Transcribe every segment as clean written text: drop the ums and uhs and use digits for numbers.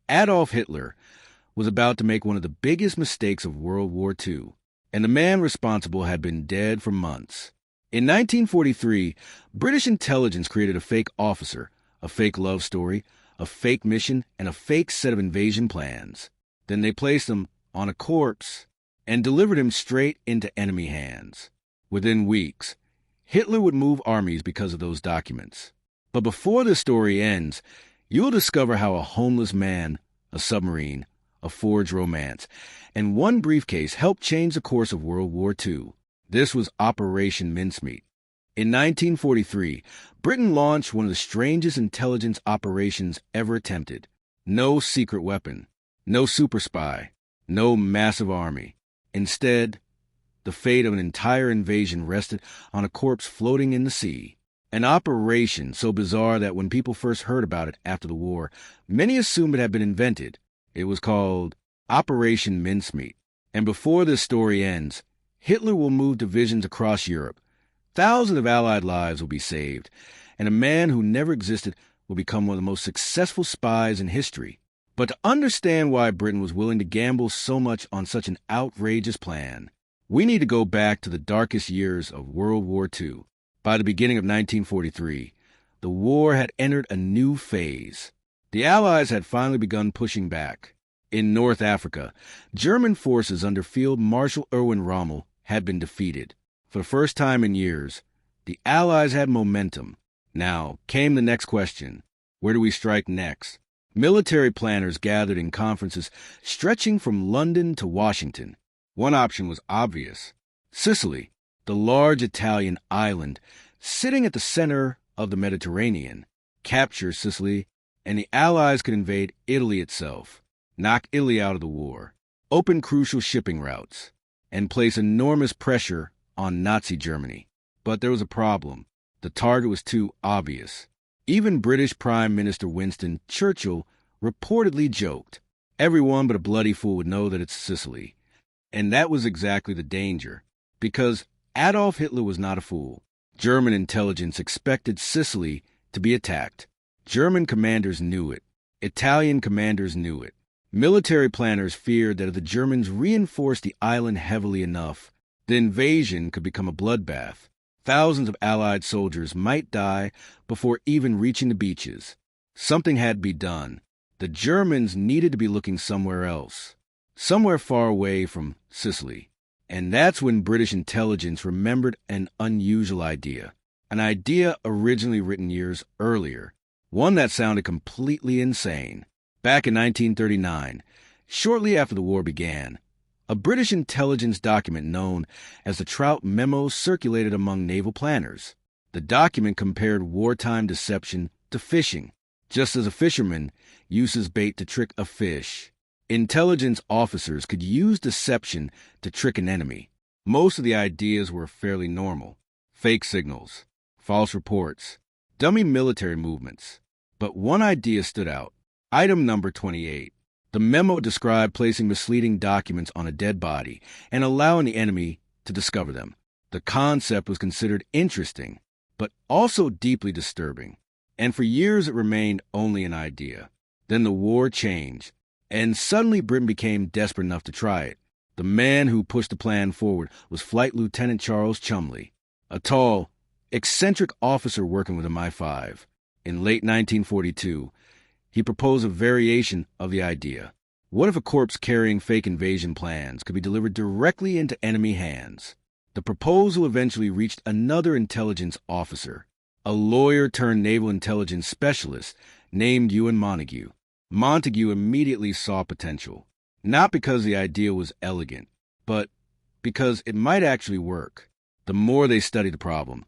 Adolf Hitler was about to make one of the biggest mistakes of World War II, and the man responsible had been dead for months. In 1943, British intelligence created a fake officer, a fake love story, a fake mission, and a fake set of invasion plans. Then they placed him on a corpse and delivered him straight into enemy hands. Within weeks, Hitler would move armies because of those documents. But before this story ends, you'll discover how a homeless man, a submarine, a forged romance, and one briefcase helped change the course of World War II. This was Operation Mincemeat. In 1943, Britain launched one of the strangest intelligence operations ever attempted. No secret weapon, no super spy, no massive army. Instead, the fate of an entire invasion rested on a corpse floating in the sea. An operation so bizarre that when people first heard about it after the war, many assumed it had been invented. It was called Operation Mincemeat. And before this story ends, Hitler will move divisions across Europe. Thousands of Allied lives will be saved, and a man who never existed will become one of the most successful spies in history. But to understand why Britain was willing to gamble so much on such an outrageous plan, we need to go back to the darkest years of World War II. By the beginning of 1943, the war had entered a new phase. The Allies had finally begun pushing back. In North Africa, German forces under Field Marshal Erwin Rommel had been defeated. For the first time in years, the Allies had momentum. Now came the next question. Where do we strike next? Military planners gathered in conferences stretching from London to Washington. One option was obvious. Sicily, the large Italian island sitting at the center of the Mediterranean. Capture Sicily, and the Allies could invade Italy itself, knock Italy out of the war, open crucial shipping routes, and place enormous pressure on Nazi Germany. But there was a problem. The target was too obvious. Even British Prime Minister Winston Churchill reportedly joked, "Everyone but a bloody fool would know that it's Sicily." And that was exactly the danger, because Adolf Hitler was not a fool. German intelligence expected Sicily to be attacked. German commanders knew it. Italian commanders knew it. Military planners feared that if the Germans reinforced the island heavily enough, the invasion could become a bloodbath. Thousands of Allied soldiers might die before even reaching the beaches. Something had to be done. The Germans needed to be looking somewhere else, somewhere far away from Sicily. And that's when British intelligence remembered an unusual idea, an idea originally written years earlier, one that sounded completely insane. Back in 1939, shortly after the war began, a British intelligence document known as the Trout Memo circulated among naval planners. The document compared wartime deception to fishing. Just as a fisherman uses bait to trick a fish, intelligence officers could use deception to trick an enemy. Most of the ideas were fairly normal. Fake signals, false reports, dummy military movements. But one idea stood out. Item number 28. The memo described placing misleading documents on a dead body and allowing the enemy to discover them. The concept was considered interesting, but also deeply disturbing. And for years it remained only an idea. Then the war changed, and suddenly Britain became desperate enough to try it. The man who pushed the plan forward was Flight Lieutenant Charles Cholmondeley, a tall, eccentric officer working with a MI5. In late 1942, he proposed a variation of the idea. What if a corpse carrying fake invasion plans could be delivered directly into enemy hands? The proposal eventually reached another intelligence officer, a lawyer-turned-naval intelligence specialist named Ewan Montague. Montague immediately saw potential, not because the idea was elegant, but because it might actually work. The more they studied the problem,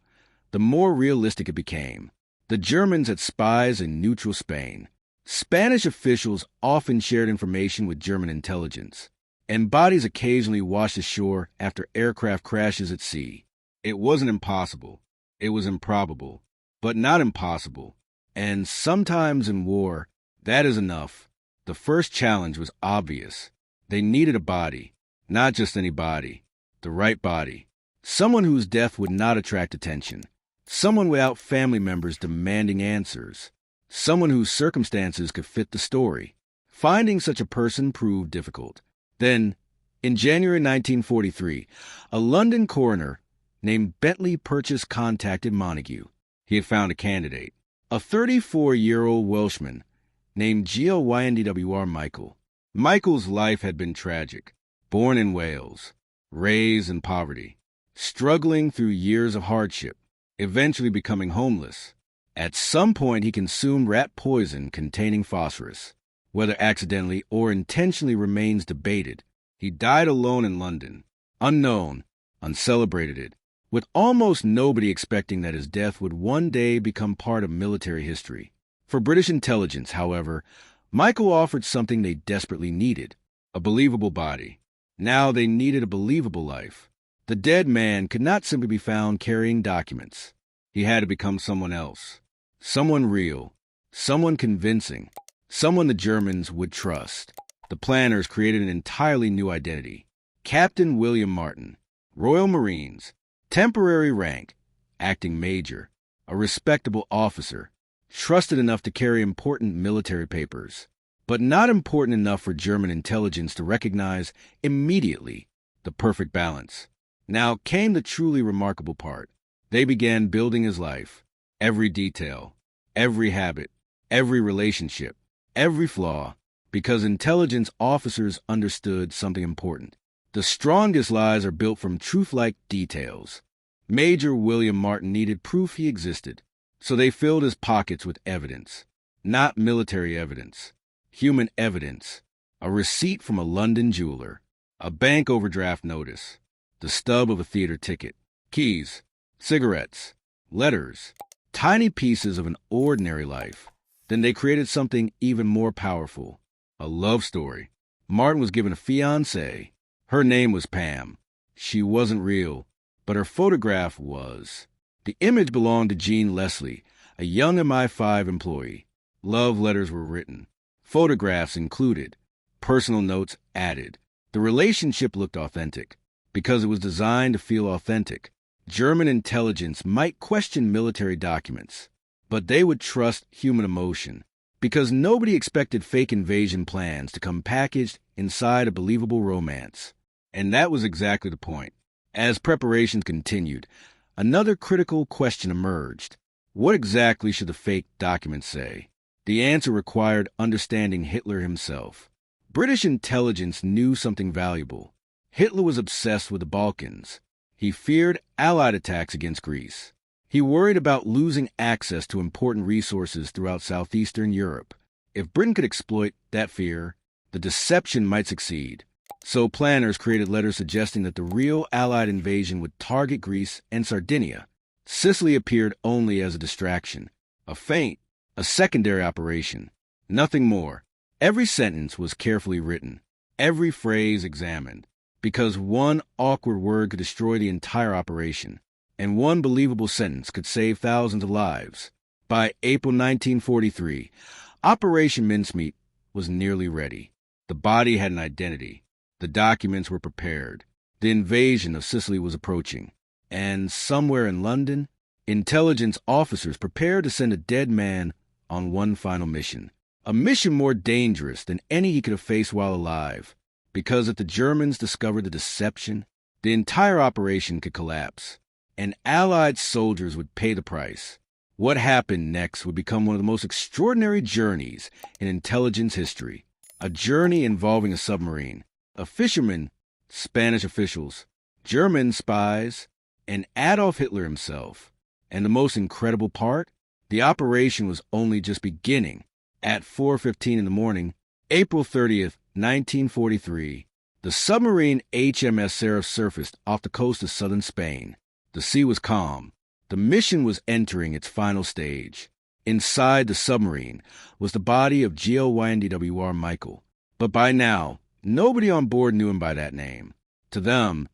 the more realistic it became. The Germans had spies in neutral Spain. Spanish officials often shared information with German intelligence, and bodies occasionally washed ashore after aircraft crashes at sea. It wasn't impossible. It was improbable, but not impossible. And sometimes in war, that is enough. The first challenge was obvious. They needed a body, not just any body, the right body. Someone whose death would not attract attention. Someone without family members demanding answers. Someone whose circumstances could fit the story. Finding such a person proved difficult. Then, in January 1943, a London coroner named Bentley Purchase contacted Montague. He had found a candidate, a 34-year-old Welshman named GLYNDWR Michael. Michael's life had been tragic. Born in Wales, raised in poverty, struggling through years of hardship, eventually becoming homeless. At some point, he consumed rat poison containing phosphorus. Whether accidentally or intentionally remains debated. He died alone in London, unknown, uncelebrated, with almost nobody expecting that his death would one day become part of military history. For British intelligence, however, Michael offered something they desperately needed, a believable body. Now they needed a believable life. The dead man could not simply be found carrying documents. He had to become someone else, someone real, someone convincing, someone the Germans would trust. The planners created an entirely new identity. Captain William Martin, Royal Marines, temporary rank, acting major, a respectable officer, trusted enough to carry important military papers, but not important enough for German intelligence to recognize immediately the perfect balance. Now came the truly remarkable part. They began building his life, every detail, every habit, every relationship, every flaw, because intelligence officers understood something important. The strongest lies are built from truth-like details. Major William Martin needed proof he existed, so they filled his pockets with evidence. Not military evidence, human evidence, a receipt from a London jeweler, a bank overdraft notice, the stub of a theater ticket, keys, cigarettes, letters, tiny pieces of an ordinary life. Then they created something even more powerful, a love story. Martin was given a fiancée. Her name was Pam. She wasn't real, but her photograph was. The image belonged to Jean Leslie, a young MI5 employee. Love letters were written, photographs included, personal notes added. The relationship looked authentic, because it was designed to feel authentic. German intelligence might question military documents, but they would trust human emotion, because nobody expected fake invasion plans to come packaged inside a believable romance. And that was exactly the point. As preparations continued, another critical question emerged. What exactly should the fake documents say? The answer required understanding Hitler himself. British intelligence knew something valuable. Hitler was obsessed with the Balkans. He feared Allied attacks against Greece. He worried about losing access to important resources throughout southeastern Europe. If Britain could exploit that fear, the deception might succeed. So planners created letters suggesting that the real Allied invasion would target Greece and Sardinia. Sicily appeared only as a distraction, a feint, a secondary operation. Nothing more. Every sentence was carefully written, every phrase examined, because one awkward word could destroy the entire operation, and one believable sentence could save thousands of lives. By April 1943, Operation Mincemeat was nearly ready. The body had an identity. The documents were prepared. The invasion of Sicily was approaching. And somewhere in London, intelligence officers prepared to send a dead man on one final mission. A mission more dangerous than any he could have faced while alive. Because if the Germans discovered the deception, the entire operation could collapse, and Allied soldiers would pay the price. What happened next would become one of the most extraordinary journeys in intelligence history. A journey involving a submarine, a fisherman, Spanish officials, German spies, and Adolf Hitler himself. And the most incredible part? The operation was only just beginning. At 4:15 in the morning, April 30th, 1943, the submarine HMS Seraph surfaced off the coast of southern Spain. The sea was calm. The mission was entering its final stage. Inside the submarine was the body of GLYNDWR Michael. But by now, nobody on board knew him by that name. To them,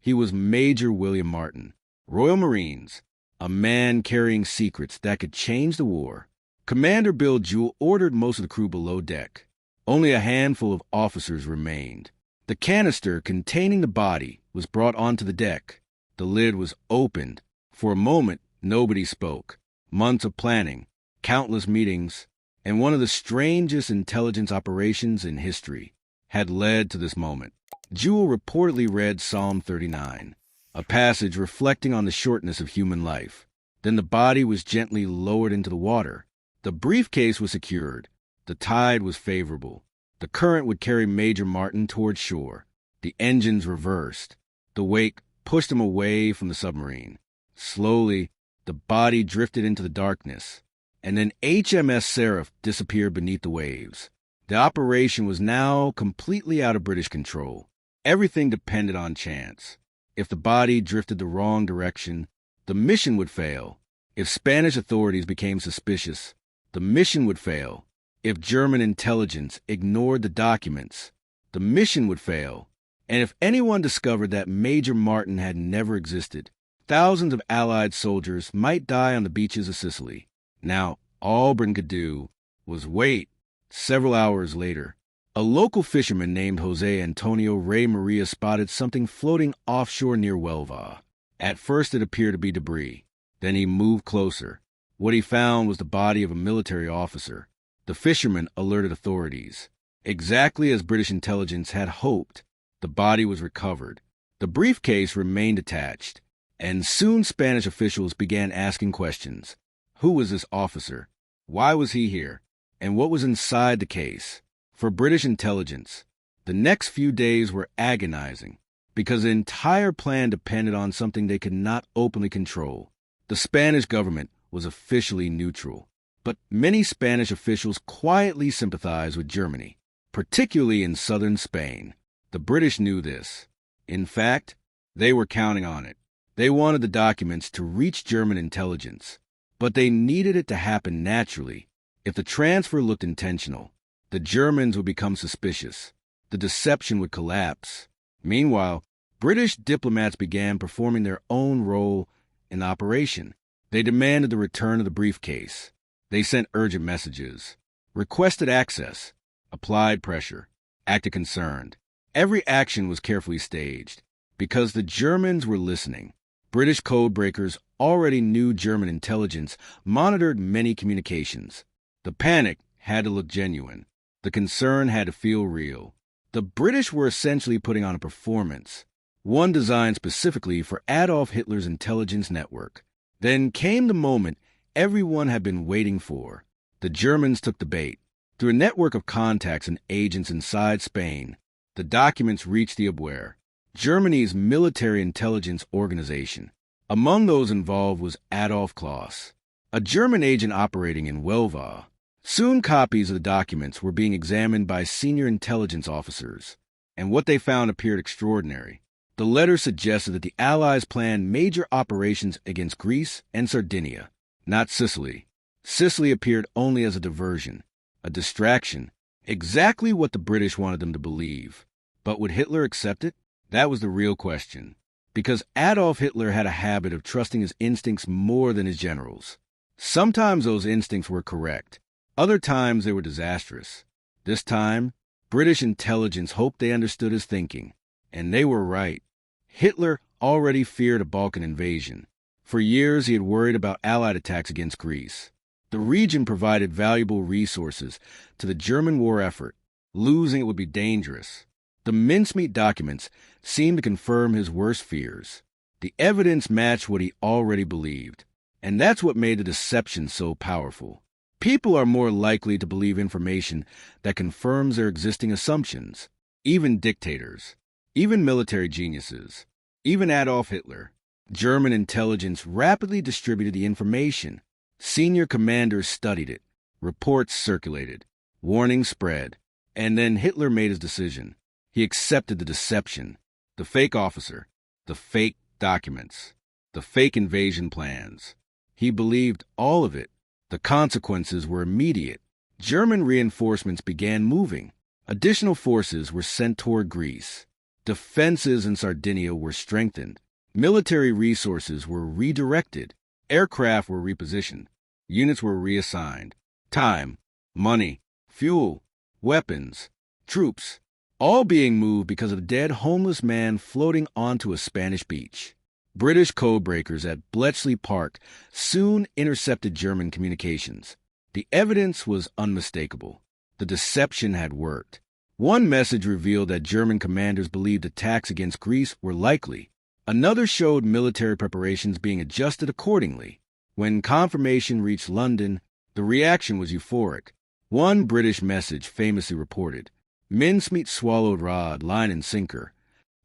he was Major William Martin, Royal Marines, a man carrying secrets that could change the war. Commander Bill Jewell ordered most of the crew below deck. Only a handful of officers remained. The canister containing the body was brought onto the deck. The lid was opened. For a moment, nobody spoke. Months of planning, countless meetings, and one of the strangest intelligence operations in history had led to this moment. Jewell reportedly read Psalm 39, a passage reflecting on the shortness of human life. Then the body was gently lowered into the water. The briefcase was secured. The tide was favorable. The current would carry Major Martin toward shore. The engines reversed. The wake pushed him away from the submarine. Slowly, the body drifted into the darkness, and then HMS Seraph disappeared beneath the waves. The operation was now completely out of British control. Everything depended on chance. If the body drifted the wrong direction, the mission would fail. If Spanish authorities became suspicious, the mission would fail. If German intelligence ignored the documents, the mission would fail. And if anyone discovered that Major Martin had never existed, thousands of Allied soldiers might die on the beaches of Sicily. Now, all Britain could do was wait. Several hours later, a local fisherman named Jose Antonio Rey Maria spotted something floating offshore near Huelva. At first it appeared to be debris. Then he moved closer. What he found was the body of a military officer. The fisherman alerted authorities. Exactly as British intelligence had hoped, the body was recovered. The briefcase remained attached, and soon Spanish officials began asking questions. Who was this officer? Why was he here? And what was inside the case? For British intelligence, the next few days were agonizing because the entire plan depended on something they could not openly control. The Spanish government was officially neutral, but many Spanish officials quietly sympathized with Germany, particularly in southern Spain. The British knew this. In fact, they were counting on it. They wanted the documents to reach German intelligence, but they needed it to happen naturally. If the transfer looked intentional, the Germans would become suspicious. The deception would collapse. Meanwhile, British diplomats began performing their own role in the operation. They demanded the return of the briefcase. They sent urgent messages, requested access, applied pressure, acted concerned. Every action was carefully staged because the Germans were listening. British codebreakers already knew German intelligence, monitored many communications. The panic had to look genuine. The concern had to feel real. The British were essentially putting on a performance, one designed specifically for Adolf Hitler's intelligence network. Then came the moment everyone had been waiting for. The Germans took the bait. Through a network of contacts and agents inside Spain, the documents reached the Abwehr, Germany's military intelligence organization. Among those involved was Adolf Kloss, a German agent operating in Huelva. Soon copies of the documents were being examined by senior intelligence officers, and what they found appeared extraordinary. The letters suggested that the Allies planned major operations against Greece and Sardinia, not Sicily. Sicily appeared only as a diversion, a distraction, exactly what the British wanted them to believe. But would Hitler accept it? That was the real question, because Adolf Hitler had a habit of trusting his instincts more than his generals. Sometimes those instincts were correct. Other times they were disastrous. This time, British intelligence hoped they understood his thinking, and they were right. Hitler already feared a Balkan invasion. For years he had worried about Allied attacks against Greece. The region provided valuable resources to the German war effort. Losing it would be dangerous. The Mincemeat documents seemed to confirm his worst fears. The evidence matched what he already believed, and that's what made the deception so powerful. People are more likely to believe information that confirms their existing assumptions. Even dictators, even military geniuses, even Adolf Hitler. German intelligence rapidly distributed the information. Senior commanders studied it. Reports circulated. Warnings spread. And then Hitler made his decision. He accepted the deception, the fake officer, the fake documents, the fake invasion plans. He believed all of it. The consequences were immediate. German reinforcements began moving. Additional forces were sent toward Greece. Defenses in Sardinia were strengthened. Military resources were redirected. Aircraft were repositioned. Units were reassigned. Time, money, fuel, weapons, troops, all being moved because of a dead homeless man floating onto a Spanish beach. British codebreakers at Bletchley Park soon intercepted German communications. The evidence was unmistakable. The deception had worked. One message revealed that German commanders believed attacks against Greece were likely. Another showed military preparations being adjusted accordingly. When confirmation reached London, the reaction was euphoric. One British message famously reported, "Mincemeat swallowed rod, line and sinker."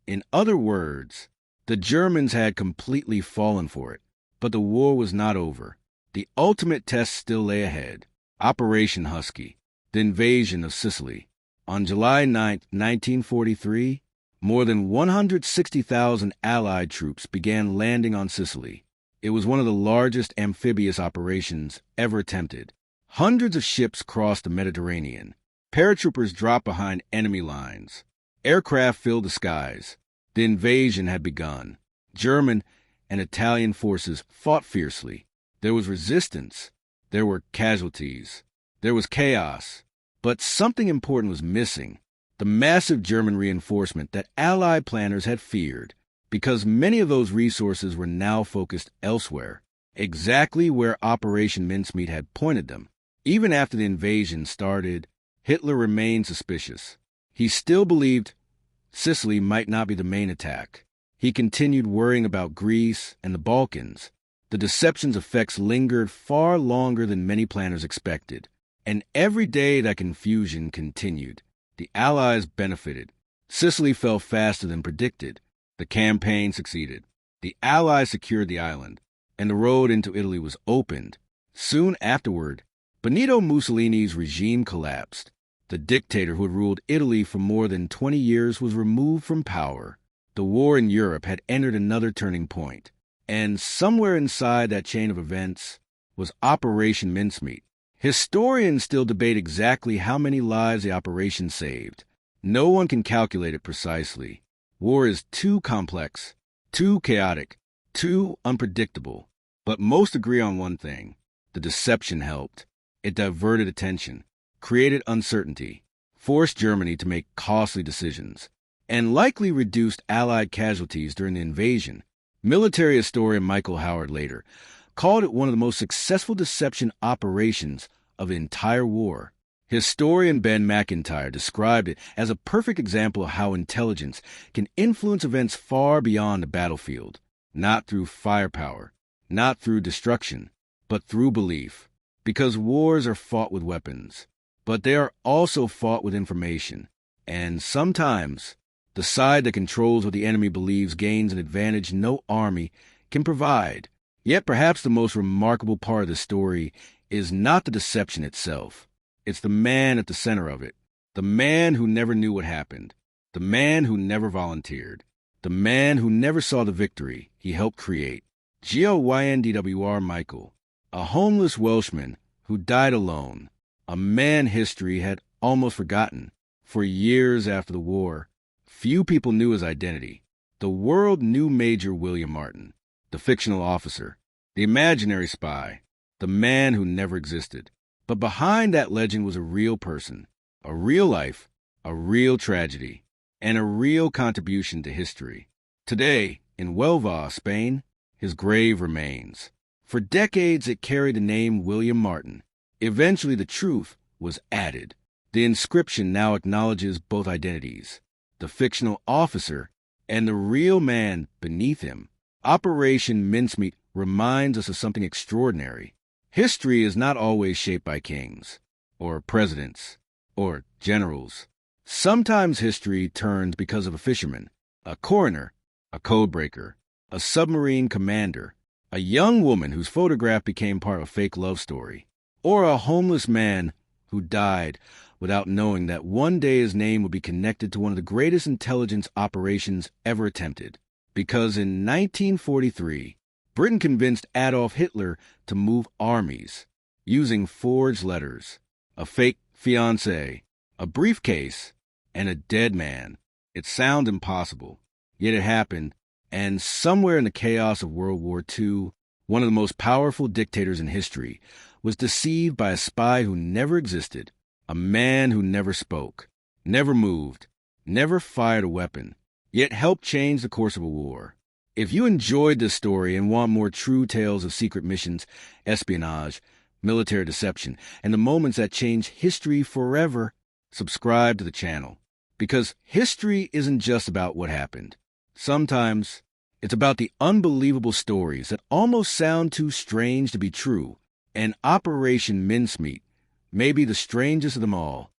In other words, the Germans had completely fallen for it. But the war was not over. The ultimate test still lay ahead. Operation Husky, the invasion of Sicily. On July 9, 1943, more than 160,000 Allied troops began landing on Sicily. It was one of the largest amphibious operations ever attempted. Hundreds of ships crossed the Mediterranean. Paratroopers dropped behind enemy lines. Aircraft filled the skies. The invasion had begun. German and Italian forces fought fiercely. There was resistance. There were casualties. There was chaos. But something important was missing. The massive German reinforcement that Allied planners had feared, because many of those resources were now focused elsewhere, exactly where Operation Mincemeat had pointed them. Even after the invasion started, Hitler remained suspicious. He still believed Sicily might not be the main attack. He continued worrying about Greece and the Balkans. The deception's effects lingered far longer than many planners expected. And every day that confusion continued. The Allies benefited. Sicily fell faster than predicted. The campaign succeeded. The Allies secured the island, and the road into Italy was opened. Soon afterward, Benito Mussolini's regime collapsed. The dictator who had ruled Italy for more than 20 years was removed from power. The war in Europe had entered another turning point. And somewhere inside that chain of events was Operation Mincemeat. Historians still debate exactly how many lives the operation saved. No one can calculate it precisely. War is too complex, too chaotic, too unpredictable. But most agree on one thing. The deception helped. It diverted attention, created uncertainty, forced Germany to make costly decisions, and likely reduced Allied casualties during the invasion. Military historian Michael Howard later called it one of the most successful deception operations of the entire war. Historian Ben McIntyre described it as a perfect example of how intelligence can influence events far beyond the battlefield, not through firepower, not through destruction, but through belief. Because wars are fought with weapons, but they are also fought with information. And sometimes, the side that controls what the enemy believes gains an advantage no army can provide. Yet perhaps the most remarkable part of the story is not the deception itself. It's the man at the center of it. The man who never knew what happened. The man who never volunteered. The man who never saw the victory he helped create. Goyndwr Michael, a homeless Welshman who died alone. A man history had almost forgotten. For years after the war, few people knew his identity. The world knew Major William Martin, the fictional officer, the imaginary spy, the man who never existed. But behind that legend was a real person, a real life, a real tragedy, and a real contribution to history. Today, in Huelva, Spain, his grave remains. For decades it carried the name William Martin. Eventually the truth was added. The inscription now acknowledges both identities, the fictional officer and the real man beneath him. Operation Mincemeat reminds us of something extraordinary. History is not always shaped by kings, or presidents, or generals. Sometimes history turns because of a fisherman, a coroner, a codebreaker, a submarine commander, a young woman whose photograph became part of a fake love story, or a homeless man who died without knowing that one day his name would be connected to one of the greatest intelligence operations ever attempted. Because in 1943, Britain convinced Adolf Hitler to move armies using forged letters, a fake fiancé, a briefcase, and a dead man. It sounds impossible, yet it happened, and somewhere in the chaos of World War II, one of the most powerful dictators in history was deceived by a spy who never existed, a man who never spoke, never moved, never fired a weapon, yet helped change the course of a war. If you enjoyed this story and want more true tales of secret missions, espionage, military deception, and the moments that change history forever, subscribe to the channel. Because history isn't just about what happened. Sometimes it's about the unbelievable stories that almost sound too strange to be true. And Operation Mincemeat may be the strangest of them all.